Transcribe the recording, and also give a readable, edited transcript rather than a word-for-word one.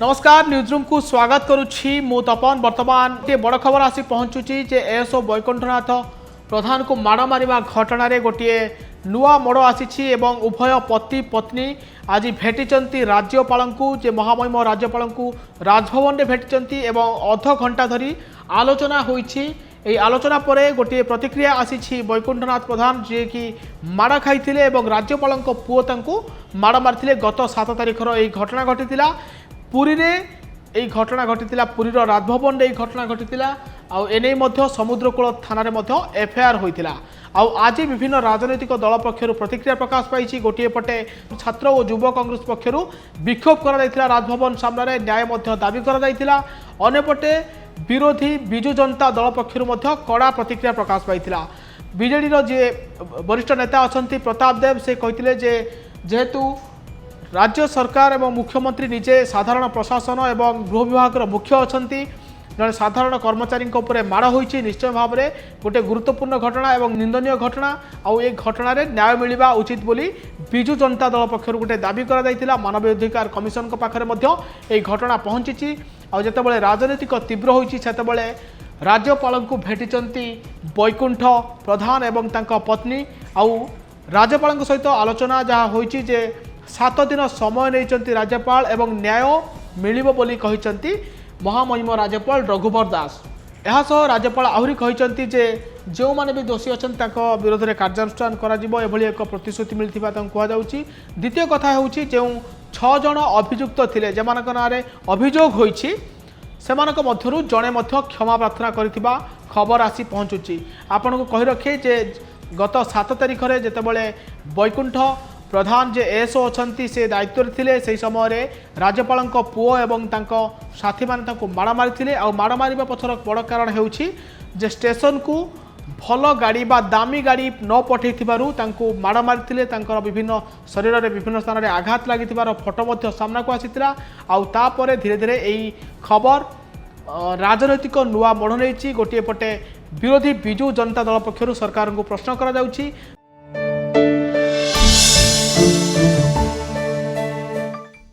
नमस्कार न्यूजरूम को स्वागत करुच्ची मु तपन वर्तमान गोटे बड़ खबर आसी पहुंचुची जे एएसओ वैकुंठनाथ प्रधान को माड़ मारिबा घटना रे गोटे नुआ मोड़ आसी एवं उभय पति पत्नी आज भेटिचंती राज्यपाल को जे महामहिम राज्यपाल को राजभवन में भेटिचंती एवं अध घंटा धरी आलोचना होईची। এই আলোচনা পরে গোটিয়ে প্রতিক্রিয়া আসিছি বৈকুণ্ঠনাথ প্রধান যে কি মাড় খাইলে এবং রাজ্যপাল পুয় তাঁকু মাড় মারিলে গত 7 তারিখর এই ঘটনা ঘটিলা। পুরীরে এই ঘটনা ঘটিলা, পুরীর রাজভবন এই ঘটনা ঘটিলা। আনে সমুদ্রকূল থানার এফআইআর হয়েছিল। आज विभिन्न राजनैतिक दल पक्षर प्रतिक्रिया प्रकाश पाई। गोटे पटे छात्र और युव कांग्रेस पक्षर विक्षोभ कर राजभवन सामने न्याय दाबी करपटे विरोधी विजु जनता दल पक्षर कड़ा प्रतिक्रिया प्रकाश पाई। बीजेडी जे वरिष्ठ नेता अच्छा प्रताप देव से कहते जेहेतु राज्य सरकार एवं मुख्यमंत्री निजे साधारण प्रशासन एवं गृह विभाग मुख्य अच्छा जड़े साधारण कर्मचारी माड़ होती निश्चय भाव में गोटे गुरुत्वपूर्ण घटना और निंदनीय घटना आउ ये घटना न्याय मिलवा उचित बोली विजु जनता दल पक्षर गोटे दाबी कर मानव अधिकार कमिशन पाखे घटना पहुंची। आते राजनीतिक तीव्र होती राज्यपाल को भेटिचंती वैकुंठ प्रधान एवं तांका पत्नी आउ राज्यपाल सहित आलोचना जहाँ होती 7 दिन समय नहीं राज्यपाल एवं न्याय मिलिबो बोली कहिसंती महामहिम राज्यपाल रघुवर दास। यह राज्यपाल आहरी कहते जो मैंने भी दोषी अच्छा विरोध में कार्यानुष्ठान कर एक प्रतिश्रुति मिलता कहुच्छी। द्वितीय कथा हूँ जो 6 जन अभियुक्त थे जमान ना अभियोग होती से जड़े क्षमा प्रार्थना करथिबा खबर आसी पहुँचुची। आपन को कही रखे जे गत 7 तारिख में जितेबाला वैकुंठ प्रधान जे एएसओ अच्छा से दायित्व थे से समय राज्यपाल पुओ एवं साथी मैंने माड़ मारी माड़ मार पछर बड़ कारण हो स्टेशन को भल गाड़ी बा दामी गाड़ी न पठे माड़ मारी विभिन्न शरीर में विभिन्न स्थान में आघात लगी फोटो सामना को आसीला। आउे धीरे धीरे यही खबर राजनैतिक नुआ मोड़ नहीं। गोटे पटे विरोधी विजु जनता दल पक्षर सरकार को प्रश्न करा जाउछि।